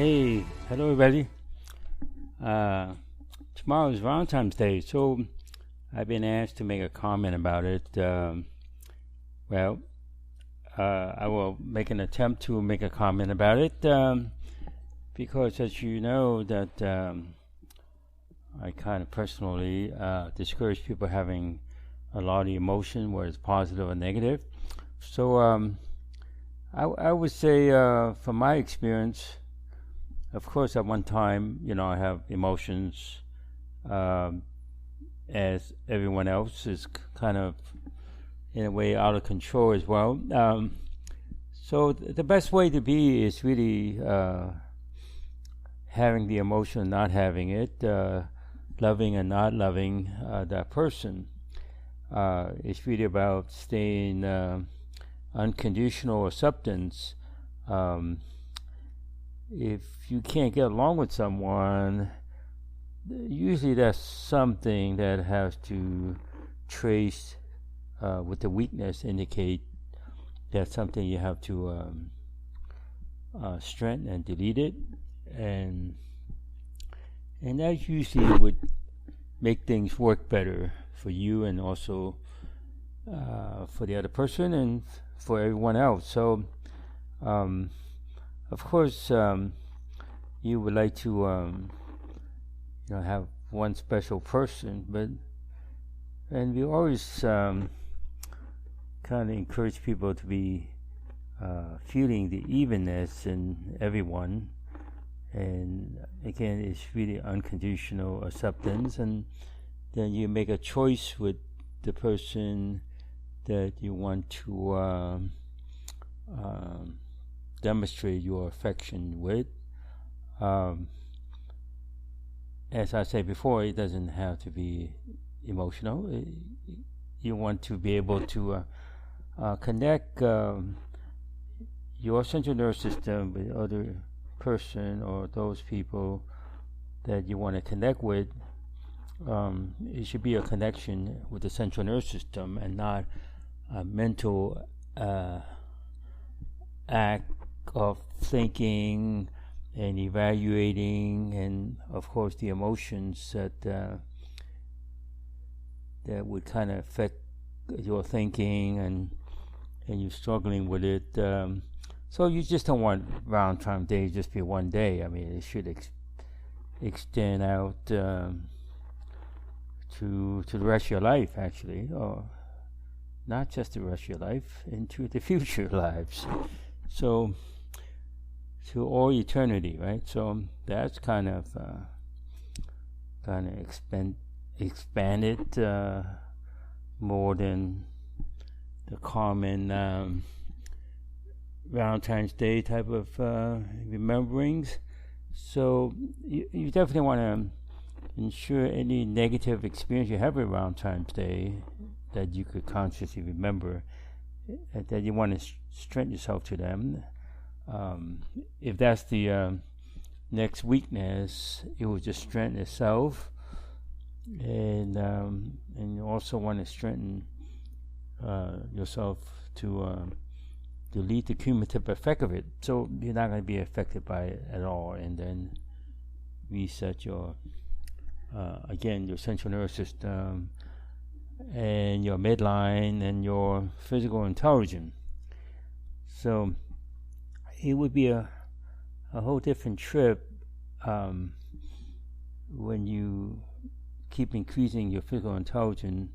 Hey, hello everybody. Uh, Tomorrow is Valentine's Day, so I've been asked to make a comment about it. Well, I will make an attempt to make a comment about it because, as you know, that I kind of personally discourage people having a lot of emotion, whether it's positive or negative. So I would say, from my experience, of course, at one time, I have emotions, as everyone else is kind of, in a way, out of control as well. So the best way to be is really having the emotion, not having it, loving and not loving that person. It's really about staying unconditional acceptance. If you can't get along with someone, usually that's something that has to trace with the weakness, indicate that's something you have to strengthen and delete it, and that usually would make things work better for you and also for the other person and for everyone else. So of course, you would like to, have one special person, and we always kind of encourage people to be feeling the evenness in everyone. And again, it's really unconditional acceptance, and then you make a choice with the person that you want to demonstrate your affection with. As I said before, it doesn't have to be emotional. You want to be able to connect your central nervous system with other person or those people that you want to connect with. It should be a connection with the central nervous system and not a mental act of thinking and evaluating, and of course the emotions that would kind of affect your thinking, and you're struggling with it. So you just don't want Valentine's Day to just be one day. I mean, it should extend out to the rest of your life, actually, or not just the rest of your life, into the future lives. So to all eternity, right? So that's kind of expanded more than the common Valentine's Day type of rememberings. So you definitely want to ensure any negative experience you have with Valentine's Day that you could consciously remember, that you want to strengthen yourself to them. If that's the next weakness, it will just strengthen itself, and you also want to strengthen yourself to delete the cumulative effect of it, so you're not going to be affected by it at all, and then reset your again your central nervous system and your midline and your physical intelligence. So it would be a whole different trip when you keep increasing your physical intelligence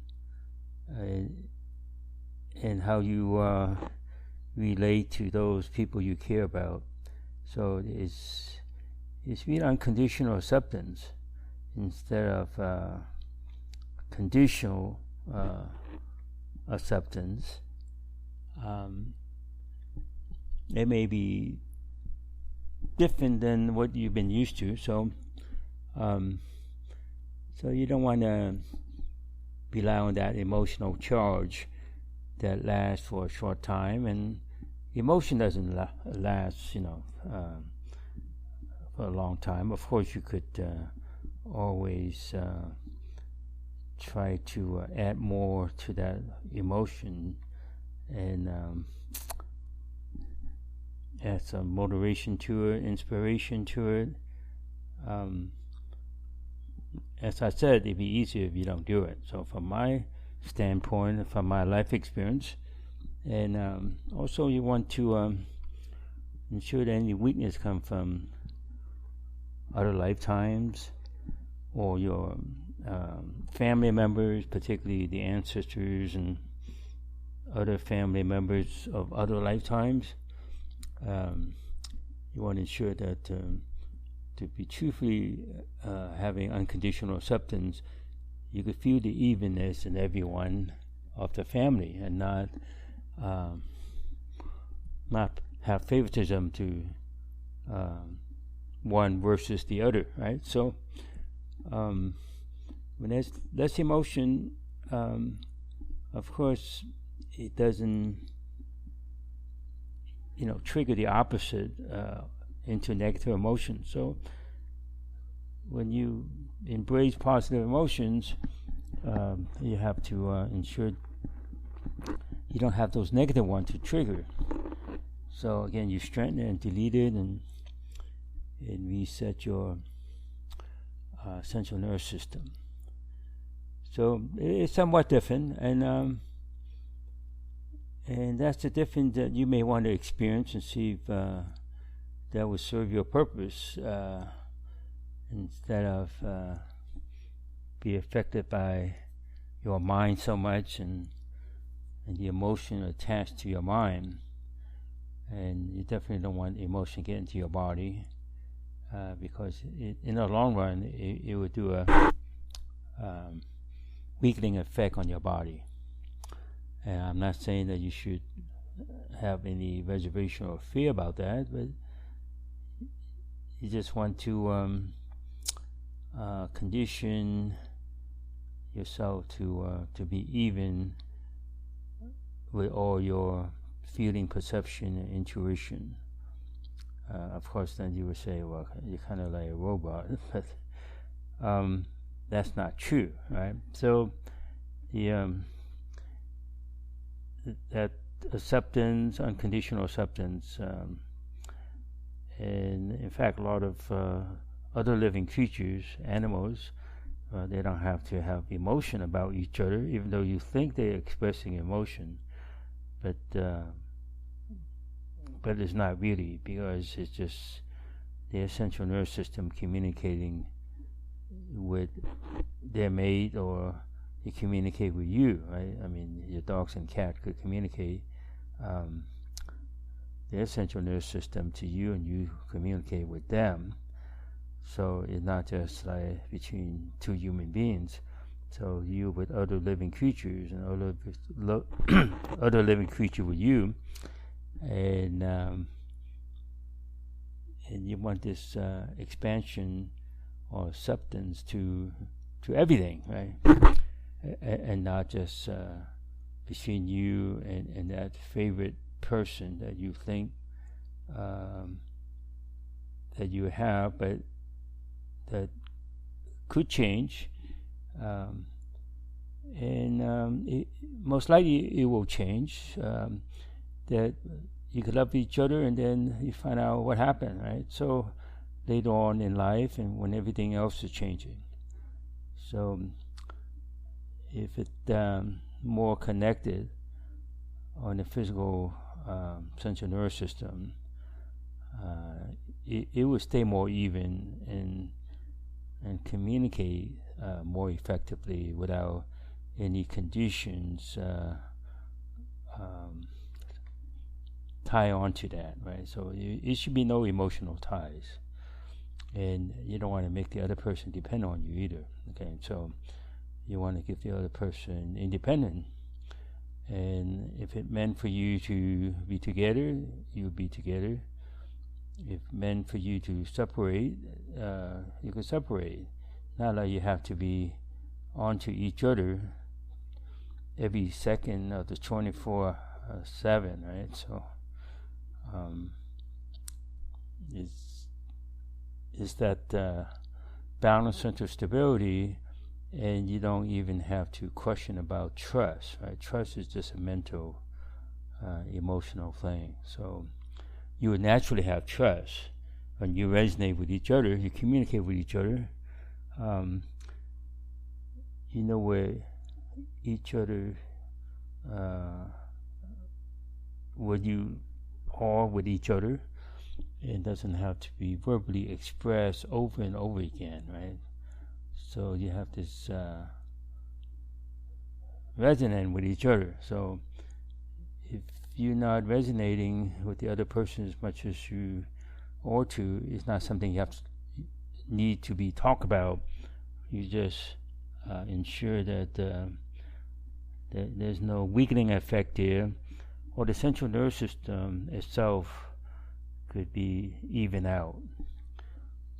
and how you relate to those people you care about. So it's really unconditional acceptance instead of conditional acceptance. It may be different than what you've been used to, so you don't want to rely on that emotional charge that lasts for a short time, and emotion doesn't last, for a long time. Of course, you could always try to add more to that emotion, and add some motivation to it, inspiration to it. As I said, it'd be easier if you don't do it. So from my standpoint, from my life experience, and also you want to ensure that any weakness comes from other lifetimes or your family members, particularly the ancestors and other family members of other lifetimes. You want to ensure that to be truthfully having unconditional acceptance, you could feel the evenness in everyone of the family and not have favoritism to one versus the other, right? So when there's less emotion, of course, it doesn't, trigger the opposite into negative emotions. So when you embrace positive emotions, you have to ensure you don't have those negative ones to trigger. So again, you strengthen and delete it and reset your central nervous system. So it's somewhat different, and that's the difference that you may want to experience and see if that will serve your purpose instead of be affected by your mind so much and the emotion attached to your mind. And you definitely don't want emotion get into your body because in the long run it will do a weakening effect on your body. And I'm not saying that you should have any reservation or fear about that, but you just want to condition yourself to be even with all your feeling, perception, and intuition. Of course, then you would say, well, you're kind of like a robot, but that's not true, right? So that acceptance, unconditional acceptance, and in fact a lot of other living creatures, animals, they don't have to have emotion about each other, even though you think they're expressing emotion, but it's not really, because it's just their central nervous system communicating with their mate, or they communicate with you, right? I mean, your dogs and cat could communicate their central nervous system to you, and you communicate with them. So it's not just like between two human beings. So you with other living creatures, and other living creature with you, and you want this expansion or acceptance to everything, right? And not just between you and that favorite person that you think that you have, but that could change, and most likely it will change. That you could love each other, and then you find out what happened, right? So later on in life, and when everything else is changing. So if it's more connected on the physical central nervous system, it will stay more even and communicate more effectively without any conditions tie on to that, right? So it should be no emotional ties, and you don't want to make the other person depend on you either. Okay, so you want to give the other person independent, and if it meant for you to be together, you'll be together. If meant for you to separate, you can separate. Not like you have to be onto each other every second of the 24/7, right? So it's that balance, central stability, and you don't even have to question about trust, right? Trust is just a mental, emotional thing. So you would naturally have trust. When you resonate with each other, you communicate with each other. You know where each other, where you are with each other. It doesn't have to be verbally expressed over and over again, right? So you have this resonate with each other. So if you're not resonating with the other person as much as you ought to, it's not something you have to need to be talked about. You just ensure that there's no weakening effect there, or the central nervous system itself could be even out.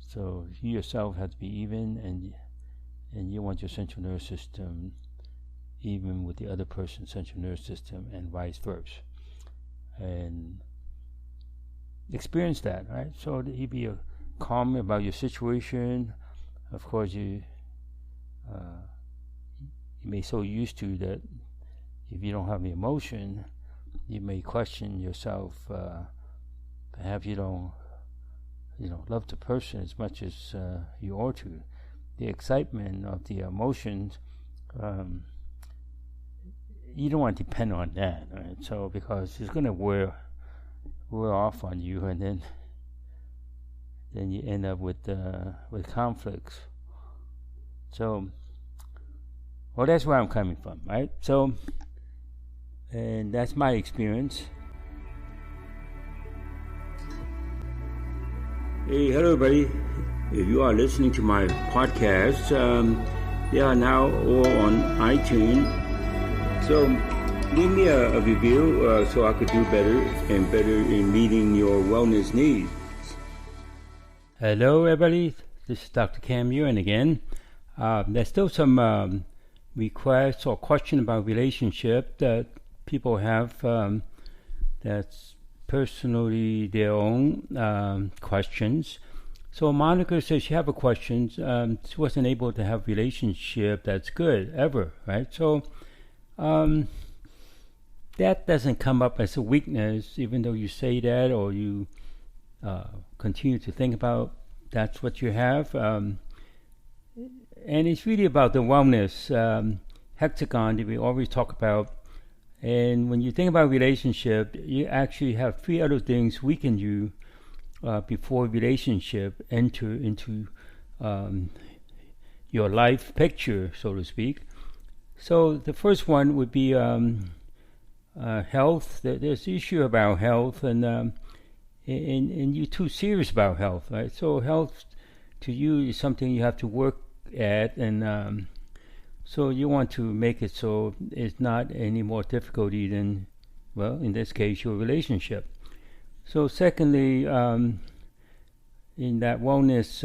So you yourself have to be even, and you want your central nervous system even with the other person's central nervous system, and vice versa. And experience that, right? So that you be calm about your situation. Of course, you may so used to that if you don't have the emotion, you may question yourself. Perhaps you don't love the person as much as you ought to. The excitement of the emotions, you don't want to depend on that, right? So because it's going to wear off on you, and then you end up with conflicts. So, well, that's where I'm coming from, right? So, and that's my experience. Hey, hello everybody. If you are listening to my podcast, they are now all on iTunes. So leave me a review so I could do better in meeting your wellness needs. Hello everybody. This is Dr. Kam Yuen again. There's still some requests or question about relationship that people have that's personally their own questions. So Monica says she have a question. She wasn't able to have relationship that's good ever, right? So that doesn't come up as a weakness, even though you say that or you continue to think about that's what you have. And it's really about the wellness hexagon that we always talk about. And when you think about relationship, you actually have three other things weaken you before relationship enter into your life picture, so to speak. So the first one would be health. There's issue about health, and you're too serious about health, right? So health to you is something you have to work at, and so you want to make it so it's not any more difficulty than, well, in this case, your relationship. So secondly, in that wellness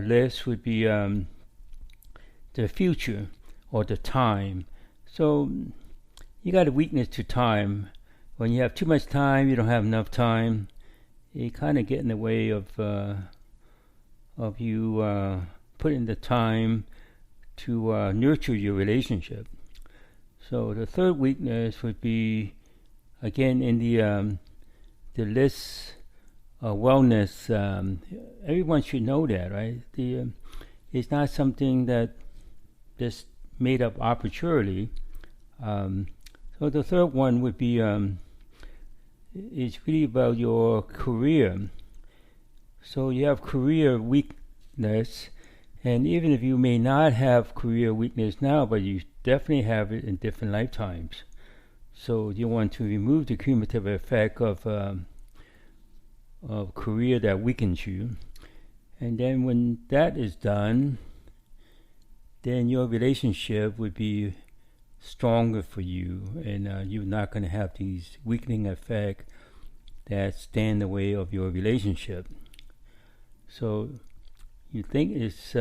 list would be the future or the time. So you got a weakness to time. When you have too much time, you don't have enough time. You kind of get in the way of you putting the time to nurture your relationship. So the third weakness would be, again, in the list of wellness. Everyone should know that, right? It's not something that just made up arbitrarily. So the third one would be it's really about your career. So you have career weakness, and even if you may not have career weakness now, but you definitely have it in different lifetimes. So you want to remove the cumulative effect of career that weakens you. And then when that is done, then your relationship would be stronger for you, and you're not going to have these weakening effects that stand in the way of your relationship. So you think it's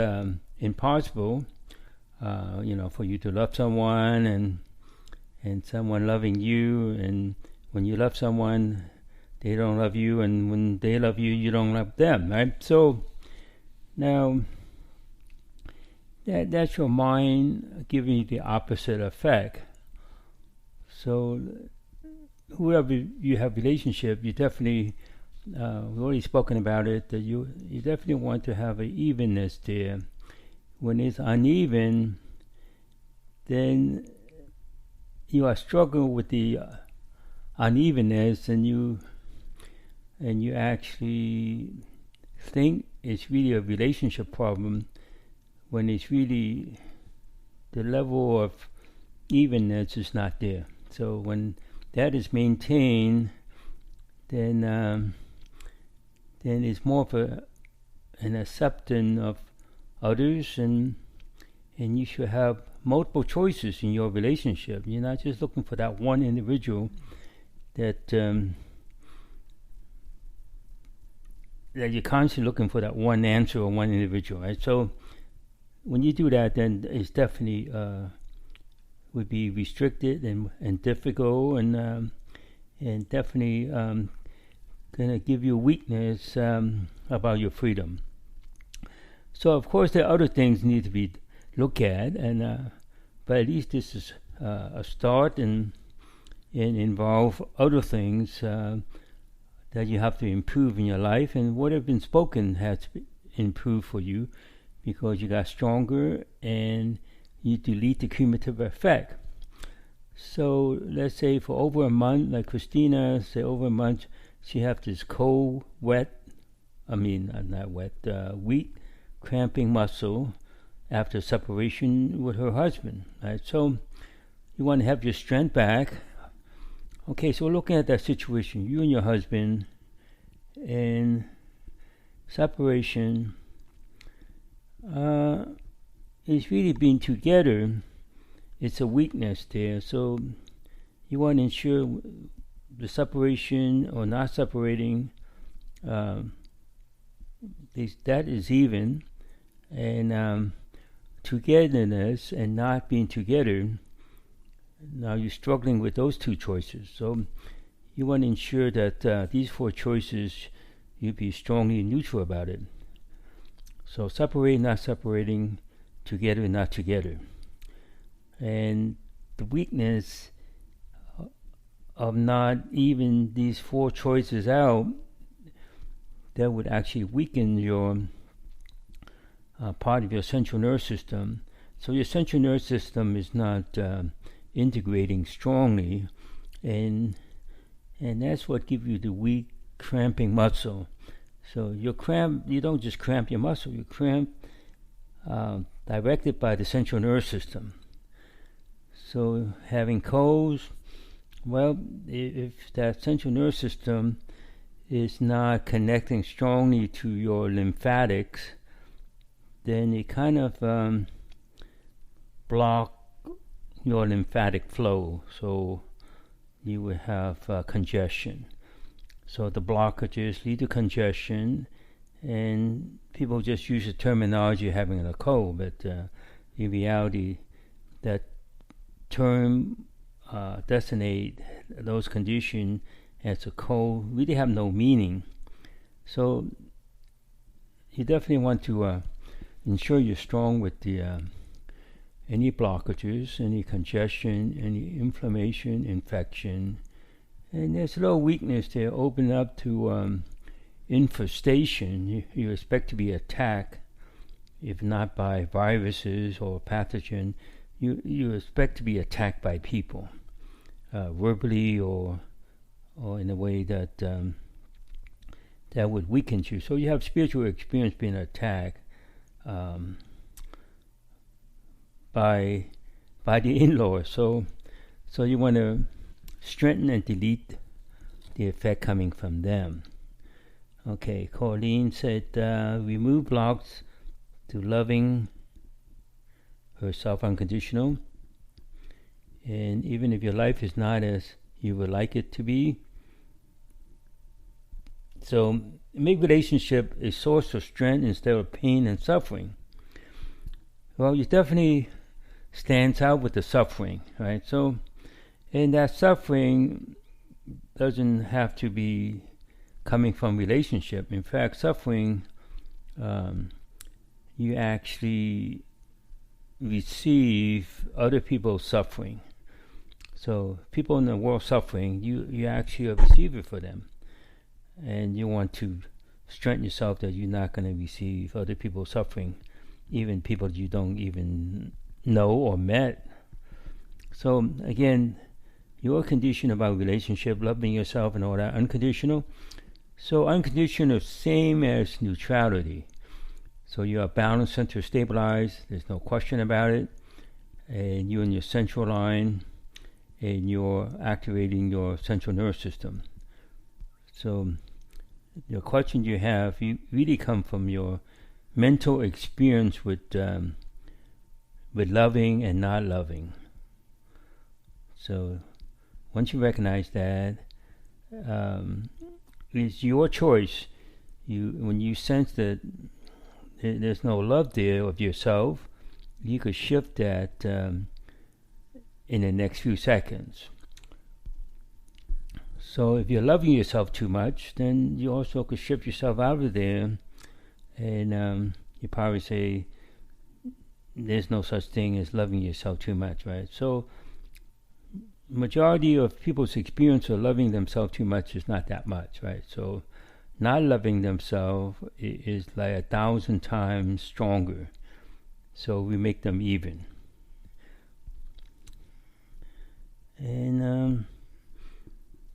impossible, for you to love someone and someone loving you, and when you love someone, they don't love you, and when they love you, you don't love them, right? So now that's your mind giving you the opposite effect. So whoever you have relationship, you definitely we've already spoken about it, that you definitely want to have an evenness there. When it's uneven, then you are struggling with the unevenness, and you actually think it's really a relationship problem, when it's really the level of evenness is not there. So when that is maintained, then it's more of an acceptance of others, and you should have multiple choices in your relationship. You're not just looking for that one individual that you're constantly looking for that one answer or one individual, right? So when you do that, then it's definitely would be restricted and difficult, and definitely gonna give you weakness about your freedom. So of course there are other things need to be looked at, and but at least this is a start, and involve other things that you have to improve in your life, and what has been spoken has to improve for you, because you got stronger and you delete the cumulative effect. So let's say for over a month, like Christina, say over a month, she have this cold, weak cramping muscle after separation with her husband, right? So you want to have your strength back. Okay, so looking at that situation, you and your husband in separation, it's really being together. It's a weakness there. So you want to ensure the separation or not separating, that is even, and togetherness and not being together. Now you're struggling with those two choices. So you want to ensure that these four choices, you be strongly neutral about it. So separating, not separating, together, not together. And the weakness of not even these four choices out, that would actually weaken your part of your central nervous system. So your central nervous system is not integrating strongly, and that's what gives you the weak cramping muscle. So your cramp, you don't just cramp your muscle, you cramp directed by the central nervous system. So having colds, well, if that central nervous system is not connecting strongly to your lymphatics, then it kind of block your lymphatic flow, so you will have congestion. So the blockages lead to congestion, and people just use the terminology having a cold, but in reality, that term designate those conditions as a cold really have no meaning. So you definitely want to ensure you're strong with the any blockages, any congestion, any inflammation, infection, and there's a little weakness there. Open up to infestation. You expect to be attacked, if not by viruses or pathogen. You expect to be attacked by people, verbally or in a way that that would weaken you. So you have spiritual experience being attacked by the in-laws. So you want to strengthen and delete the effect coming from them. Okay, Colleen said, remove blocks to loving herself unconditional. And even if your life is not as you would like it to be, so make relationship a source of strength instead of pain and suffering. Well, you definitely stands out with the suffering, right? So, and that suffering doesn't have to be coming from relationship. In fact, suffering, you actually receive other people's suffering. So people in the world suffering, you actually are a receiver for them. and you want to strengthen yourself that you're not going to receive other people suffering, even people you don't even know or met. So again, your condition about relationship, loving yourself and all that, unconditional. So unconditional, same as neutrality. So you are balanced, center, stabilized. There's no question about it. And you're in your central line, and you're activating your central nervous system. So the questions you have, you really come from your mental experience with loving and not loving. So once you recognize that, it's your choice. When you sense that there's no love there of yourself, you could shift that in the next few seconds. So if you're loving yourself too much, then you also could shift yourself out of there, and you probably say there's no such thing as loving yourself too much, right? So majority of people's experience of loving themselves too much is not that much, right? So not loving themselves is like 1,000 times stronger. So we make them even. And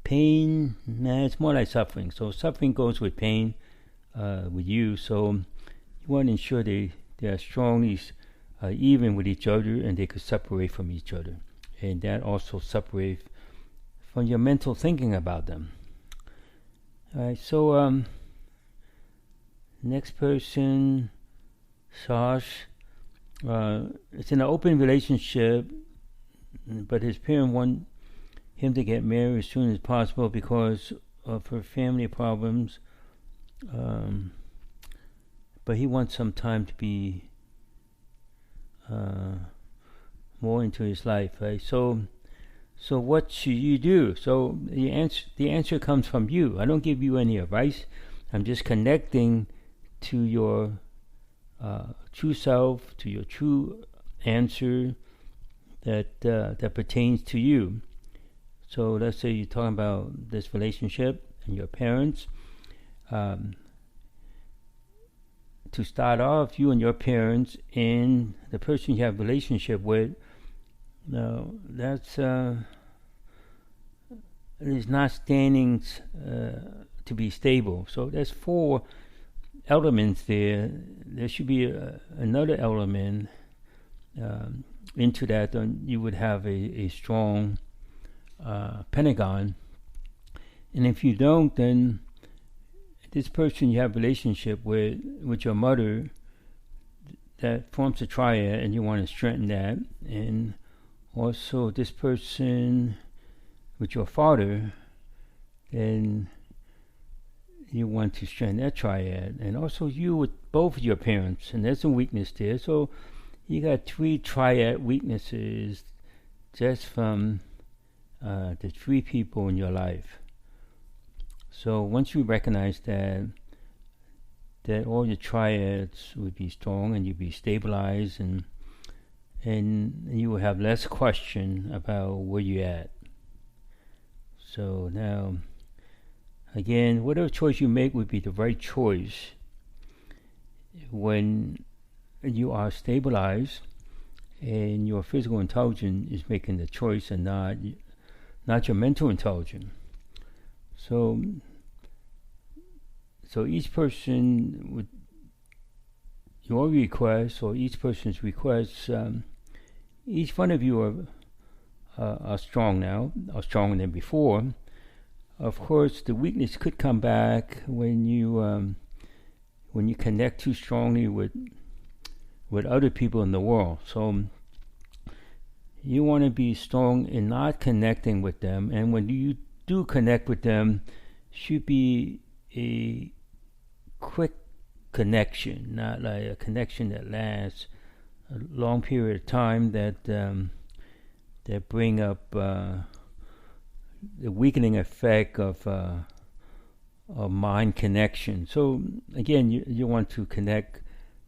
pain, it's more like suffering. So suffering goes with pain with you. So you want to ensure they are strongly even with each other, and they could separate from each other. And that also separates from your mental thinking about them. Alright, so next person, Sash. It's in an open relationship, but his parents want him to get married as soon as possible because of her family problems. But he wants some time to be more into his life, right? So what should you do? So the answer comes from you. I don't give you any advice. I'm just connecting to your true self, to your true answer that pertains to you. So let's say you're talking about this relationship and your parents. To start off, you and your parents and the person you have a relationship with, that's is not standing to be stable. So there's 4 elements there. There should be another element into that. Then you would have a strong pentagon. And if you don't, then this person you have a relationship with your mother, that forms a triad, and you want to strengthen that. And also this person with your father, then you want to strengthen that triad. And also you with both of your parents, and there's a weakness there. So you got 3 triad weaknesses just from the 3 people in your life. So once you recognize that all your triads would be strong and you'd be stabilized, and you will have less question about where you're at. So now, again, whatever choice you make would be the right choice when you are stabilized and your physical intelligence is making the choice and not your mental intelligence. So each person with your request, or each person's requests, each one of you are strong now, are stronger than before. Of course, the weakness could come back when you connect too strongly with other people in the world. So you want to be strong in not connecting with them, and when you do connect with them, should be a quick connection, not like a connection that lasts a long period of time, that bring up the weakening effect of mind connection. So again, you want to connect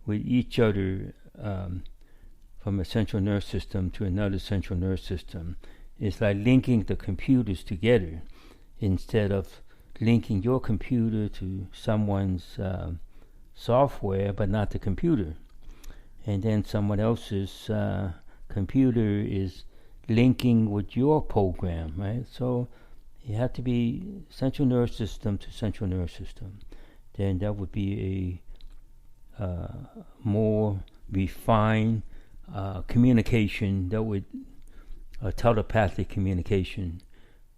with each other from a central nervous system to another central nervous system. It's like linking the computers together instead of linking your computer to someone's software, but not the computer. And then someone else's computer is linking with your program, right? So you have to be central nervous system to central nervous system. Then that would be a more refined communication. That would telepathic communication.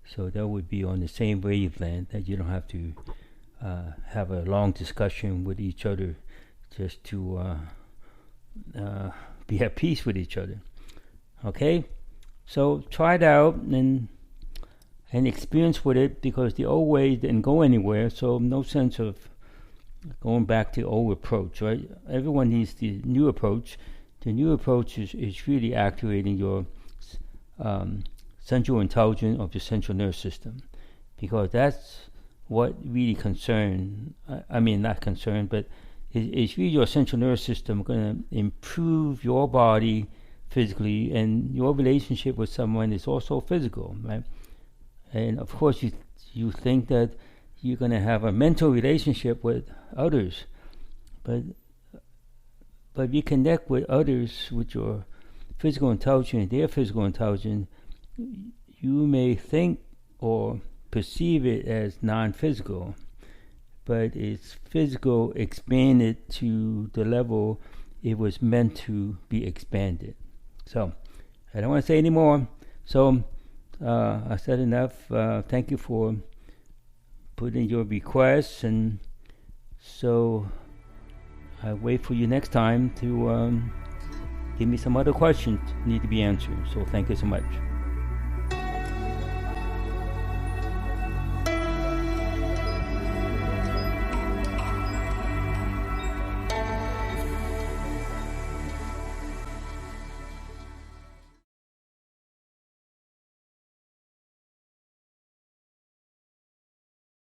So that would be on the same wavelength, that you don't have to have a long discussion with each other just to be at peace with each other. Okay, so try it out and experience with it, because the old way didn't go anywhere. So no sense of going back to the old approach, right? Everyone needs the new approach. The new approach is really activating your central intelligence of the central nervous system, because that's what really not concerned, but it's really your central nervous system going to improve your body physically, and your relationship with someone is also physical, right? And of course you think that you're going to have a mental relationship with others, but if you connect with others with your physical intelligence, their physical intelligence, you may think or perceive it as non-physical, but it's physical expanded to the level it was meant to be expanded. So I don't want to say any more. So I said enough. Thank you for putting your requests, and so I wait for you next time to give me some other questions need to be answered. So thank you so much.